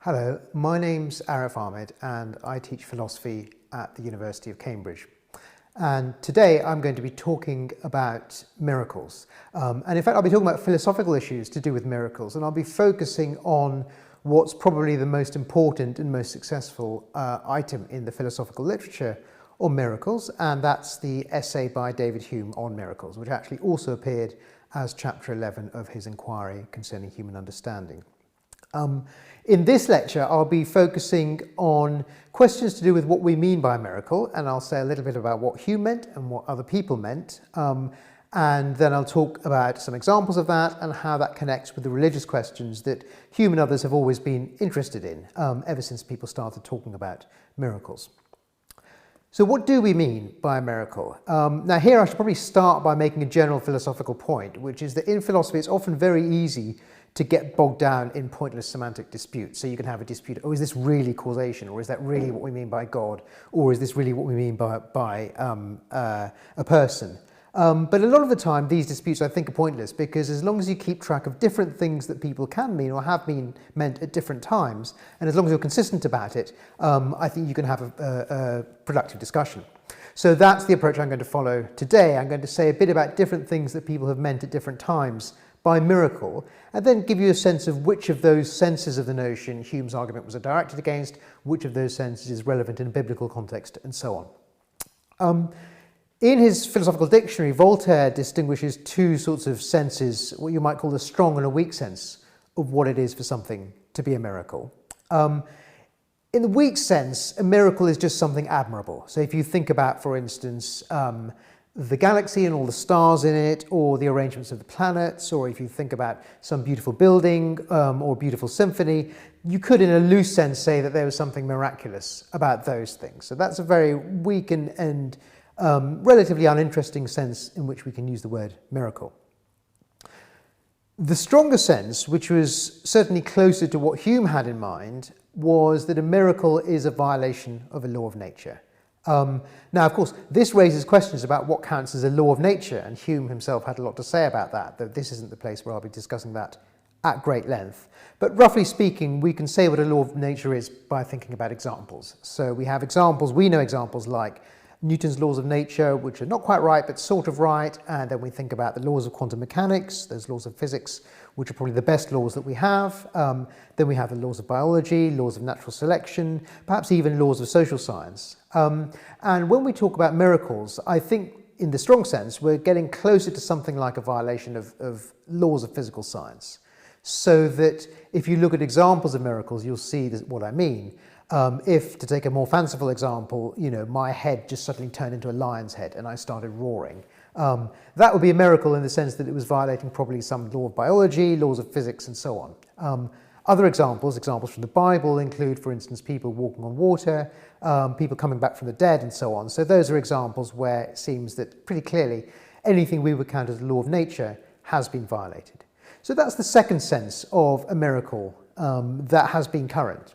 Hello, my name's Arif Ahmed and I teach philosophy at the University of Cambridge. And today I'm going to be talking about miracles. And in fact, I'll be talking about philosophical issues to do with miracles, and I'll be focusing on what's probably the most important and most successful item in the philosophical literature on miracles, and that's the essay by David Hume on miracles, which actually also appeared as chapter 11 of his inquiry concerning human understanding. In this lecture, I'll be focusing on questions to do with what we mean by a miracle, and I'll say a little bit about what Hume meant and what other people meant, and then I'll talk about some examples of that and how that connects with the religious questions that Hume and others have always been interested in, ever since people started talking about miracles. So what do we mean by a miracle? Now here I should probably start by making a general philosophical point, which is that in philosophy it's often very easy to get bogged down in pointless semantic disputes. So you can have a dispute, oh, is this really causation, or is that really what we mean by God, or is this really what we mean by a person? But a lot of the time these disputes I think are pointless, because as long as you keep track of different things that people can mean or have been meant at different times, and as long as you're consistent about it, I think you can have a productive discussion. So that's the approach I'm going to follow today. I'm going to say a bit about different things that people have meant at different times by miracle, and then give you a sense of which of those senses of the notion Hume's argument was directed against, which of those senses is relevant in a biblical context, and so on. In his philosophical dictionary, Voltaire distinguishes two sorts of senses, what you might call a strong and a weak sense of what it is for something to be a miracle. In the weak sense, a miracle is just something admirable. So if you think about, for instance, the galaxy and all the stars in it, or the arrangements of the planets, or if you think about some beautiful building or beautiful symphony, you could in a loose sense say that there was something miraculous about those things. So that's a very weak and relatively uninteresting sense in which we can use the word miracle. The stronger sense, which was certainly closer to what Hume had in mind, was that a miracle is a violation of a law of nature. Now, of course, this raises questions about what counts as a law of nature, and Hume himself had a lot to say about that, though this isn't the place where I'll be discussing that at great length. But roughly speaking, we can say what a law of nature is by thinking about examples. So we have examples, we know examples like Newton's laws of nature, which are not quite right, but sort of right, and then we think about the laws of quantum mechanics, those laws of physics, which are probably the best laws that we have. Then we have the laws of biology, laws of natural selection, perhaps even laws of social science. And when we talk about miracles, I think in the strong sense, we're getting closer to something like a violation of laws of physical science. So that if you look at examples of miracles, you'll see what I mean. If, to take a more fanciful example, my head just suddenly turned into a lion's head and I started roaring, that would be a miracle in the sense that it was violating probably some law of biology, laws of physics, and so on. Other examples from the Bible include, for instance, people walking on water, people coming back from the dead, and so on. So those are examples where it seems that pretty clearly anything we would count as a law of nature has been violated. So that's the second sense of a miracle that has been current.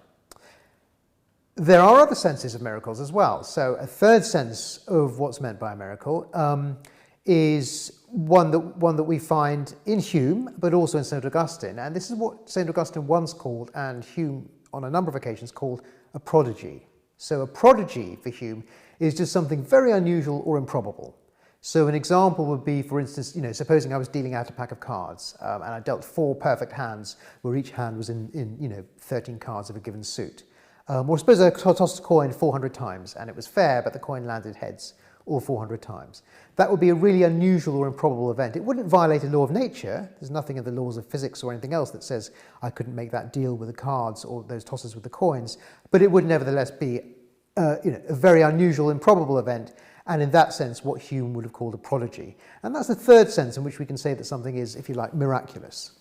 There are other senses of miracles as well. So a third sense of what's meant by a miracle is one that we find in Hume, but also in St. Augustine. And this is what St. Augustine once called, and Hume on a number of occasions called, a prodigy. So a prodigy for Hume is just something very unusual or improbable. So an example would be, for instance, supposing I was dealing out a pack of cards and I dealt 4 perfect hands where each hand was in 13 cards of a given suit. Or suppose I tossed a coin 400 times and it was fair, but the coin landed heads all 400 times. That would be a really unusual or improbable event. It wouldn't violate a law of nature. There's nothing in the laws of physics or anything else that says I couldn't make that deal with the cards or those tosses with the coins, but it would nevertheless be a very unusual, improbable event, and in that sense what Hume would have called a prodigy. And that's the third sense in which we can say that something is, if you like, miraculous.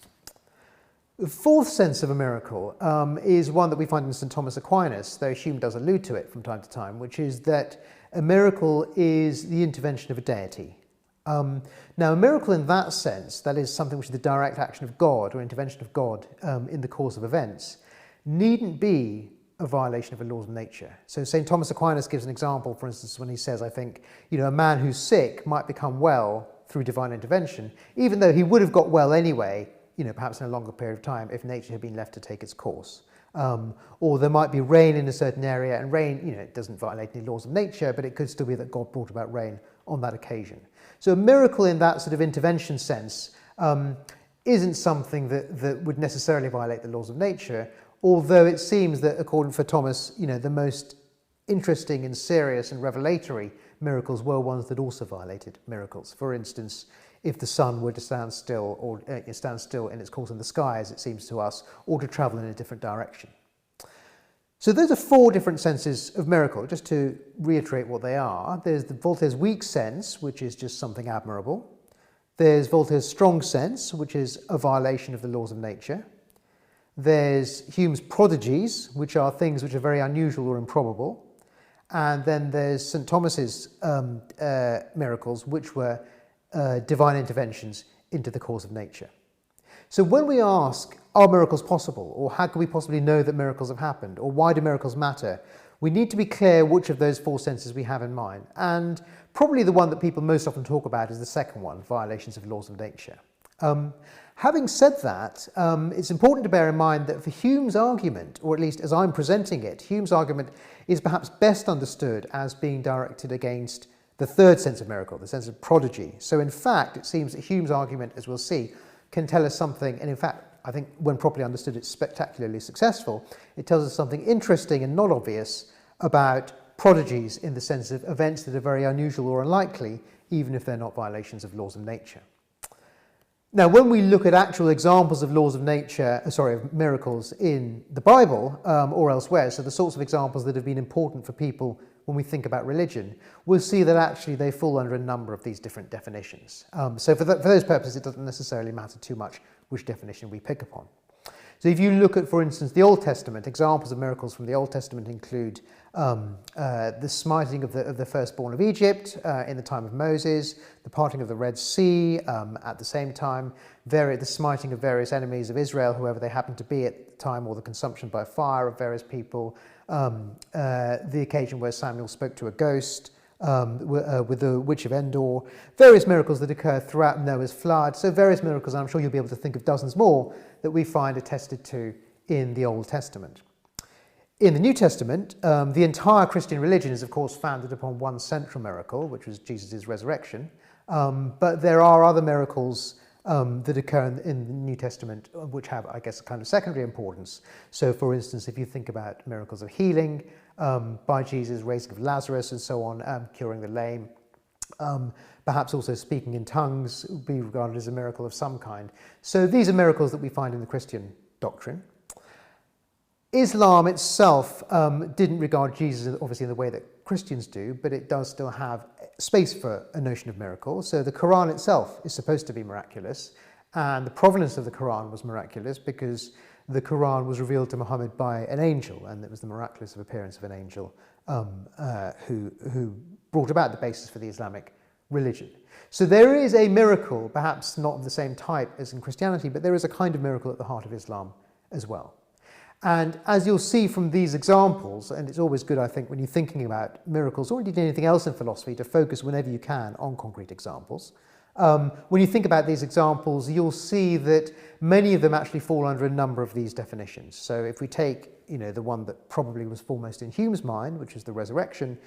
The fourth sense of a miracle is one that we find in St. Thomas Aquinas, though Hume does allude to it from time to time, which is that a miracle is the intervention of a deity. Now, a miracle in that sense, that is something which is the direct action of God or intervention of God in the course of events, needn't be a violation of a law of nature. So St. Thomas Aquinas gives an example, for instance, when he says, I think, a man who's sick might become well through divine intervention, even though he would have got well anyway, perhaps in a longer period of time if nature had been left to take its course. Or there might be rain in a certain area, and rain, it doesn't violate any laws of nature, but it could still be that God brought about rain on that occasion. So a miracle in that sort of intervention sense isn't something that would necessarily violate the laws of nature, although it seems that, according to Thomas, the most interesting and serious and revelatory miracles were ones that also violated miracles. For instance, if the sun were to stand still, or stand still in its course in the sky, as it seems to us, or to travel in a different direction. So those are four different senses of miracle. Just to reiterate what they are, there's Voltaire's weak sense, which is just something admirable. There's Voltaire's strong sense, which is a violation of the laws of nature. There's Hume's prodigies, which are things which are very unusual or improbable. And then there's St. Thomas's miracles, which were divine interventions into the course of nature. So when we ask, are miracles possible? Or how can we possibly know that miracles have happened? Or why do miracles matter? We need to be clear which of those four senses we have in mind. And probably the one that people most often talk about is the second one, violations of laws of nature. Having said that, it's important to bear in mind that for Hume's argument, or at least as I'm presenting it, Hume's argument is perhaps best understood as being directed against the third sense of miracle, the sense of prodigy. So in fact, it seems that Hume's argument, as we'll see, can tell us something, and in fact, I think when properly understood, it's spectacularly successful. It tells us something interesting and not obvious about prodigies in the sense of events that are very unusual or unlikely, even if they're not violations of laws of nature. Now, when we look at actual examples of laws of nature, of miracles in the Bible or elsewhere, so the sorts of examples that have been important for people when we think about religion, we'll see that actually they fall under a number of these different definitions. So for those purposes, it doesn't necessarily matter too much which definition we pick upon. So if you look at, for instance, the Old Testament, examples of miracles from the Old Testament include the smiting of the firstborn of Egypt in the time of Moses, the parting of the Red Sea at the same time, the smiting of various enemies of Israel, whoever they happened to be at the time, or the consumption by fire of various people, the occasion where Samuel spoke to a ghost, with the witch of Endor, various miracles that occur throughout Noah's flood. So various miracles, and I'm sure you'll be able to think of dozens more that we find attested to in the Old Testament. In the New Testament, the entire Christian religion is of course founded upon one central miracle, which was Jesus' resurrection. But there are other miracles that occur in the New Testament which have, I guess, a kind of secondary importance. So for instance, if you think about miracles of healing by Jesus, raising of Lazarus and so on, curing the lame, perhaps also speaking in tongues would be regarded as a miracle of some kind. So these are miracles that we find in the Christian doctrine. Islam itself didn't regard Jesus obviously in the way that Christians do, but it does still have space for a notion of miracle. So the Quran itself is supposed to be miraculous, and the provenance of the Quran was miraculous because the Quran was revealed to Muhammad by an angel, and it was the miraculous appearance of an angel who brought about the basis for the Islamic religion. So there is a miracle, perhaps not of the same type as in Christianity, but there is a kind of miracle at the heart of Islam as well. And as you'll see from these examples, and it's always good, I think, when you're thinking about miracles, or indeed anything else in philosophy, to focus whenever you can on concrete examples. When you think about these examples, you'll see that many of them actually fall under a number of these definitions. So if we take, the one that probably was foremost in Hume's mind, which is the resurrection,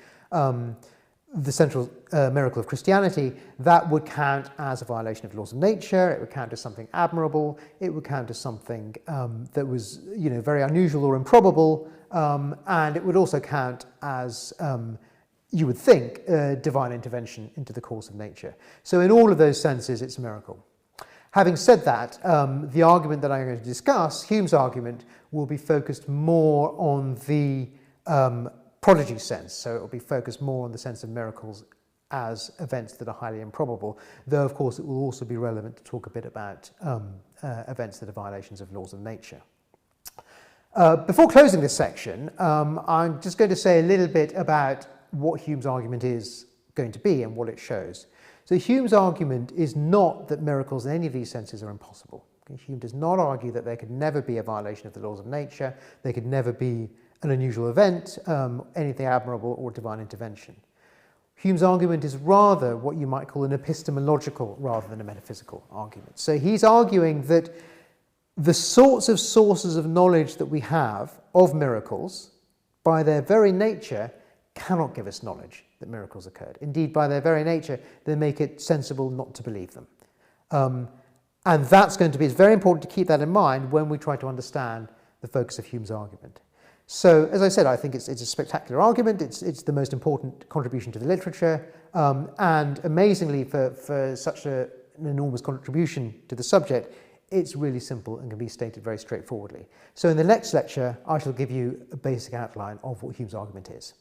the central miracle of Christianity, that would count as a violation of laws of nature. It would count as something admirable. It would count as something that was, very unusual or improbable, and it would also count as, you would think, divine intervention into the course of nature. So in all of those senses, it's a miracle. Having said that, the argument that I'm going to discuss, Hume's argument, will be focused more on the prodigy sense, so it will be focused more on the sense of miracles as events that are highly improbable, though of course it will also be relevant to talk a bit about events that are violations of laws of nature. Before closing this section, I'm just going to say a little bit about what Hume's argument is going to be and what it shows. So Hume's argument is not that miracles in any of these senses are impossible. Hume does not argue that there could never be a violation of the laws of nature, there could never be an unusual event, anything admirable or divine intervention. Hume's argument is rather what you might call an epistemological rather than a metaphysical argument. So he's arguing that the sorts of sources of knowledge that we have of miracles, by their very nature, cannot give us knowledge that miracles occurred. Indeed, by their very nature, they make it sensible not to believe them. And that's going to be, it's very important to keep that in mind when we try to understand the focus of Hume's argument. So, as I said, I think it's a spectacular argument. It's the most important contribution to the literature, and amazingly, for such an enormous contribution to the subject, it's really simple and can be stated very straightforwardly. So in the next lecture, I shall give you a basic outline of what Hume's argument is.